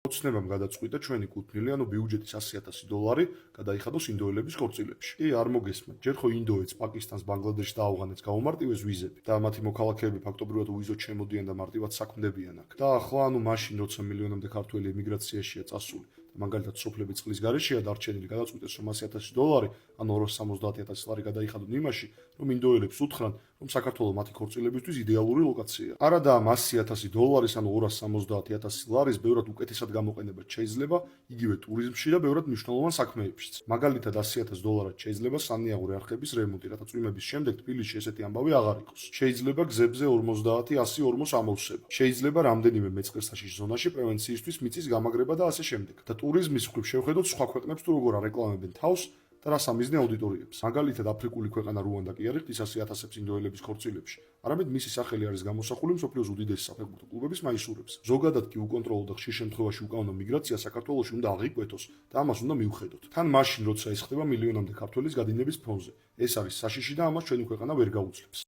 ოცნებამ გადაწყვიტა ჩვენი კუთვნილი, ანუ ბიუჯეტის $100,000 გადაიხადოს ინდოელების ხორცილებში. კი, არ მოგესმენთ. ჯერ ხო ინდოეთს, პაკისტანს, ბანგლადეშს და ავღანეთს გაუმარტივეს ვიზები და მათი მოქალაქეები ფაქტობრივად ვიზოთ შემოდიან და მარტივად საქმდებიან აქ. და ახლა ანუ მაშინ, როცა მილიონამდე ქართველი ემიგრაციაშია წასული და მაგალითად სოფლები წყლის გარეშეა დარჩენილი, გადაწყვიტეს რომ $100,000, ანუ $270,000 გადაიხადონ იმაში, რომ ინდოელებს უთხრან, რომ საქართველო მათი ხორცილებისთვის იდეალური ლოკაციაა. არა და ამ $100,000, ანუ $270,000 ბევრად უკეთესად გამოყენებად შეიძლება იგივე ტურიზმში და ბევრად მნიშვნელოვან საქმეებშიც. მაგალითად $100,000 შეიძლება სანიაღური არხების რემონტი, რათა წვიმების შემდეგ თბილისში ესეთი ამბავი აღარ იყოს. შეიძლება გზებზე 50-100-ორმოს ამოვსება. შეიძლება რამდენიმე მეწყერსაშიშ ზონაში პრევენციისთვის მიწის გამაგრება და ასე შემდეგ. და ტურიზმის მხრივ შევხედოთ სხვა ქვეყნებს თუ როგორ არეკლამებენ თავს და რა სამიზნე აუდიტორიებს. მაგალითად აფრიკული ქვეყანა რუანდა კი არის ღვთისასი ათასებს ინდოელების ხორცილებში. არამედ მისი სახელი არის გამოსახული მსოფლიოს უდიდესი საფეხბურთო კლუბების მაისურებზე. ზოგადად კი უკონტროლო და ხშირ შემთხვევაში უკანონო მიგრაცია საქართველოში უნდა აღიკვეთოს და ამას უნდა მივხედოთ. თან მაშინ, როცა ეს ხდება მილიონამდე ქართველის გადინების ფონზე. ეს არის საშიში და ამას ჩვენი ქვეყანა ვერ გაუძლებს.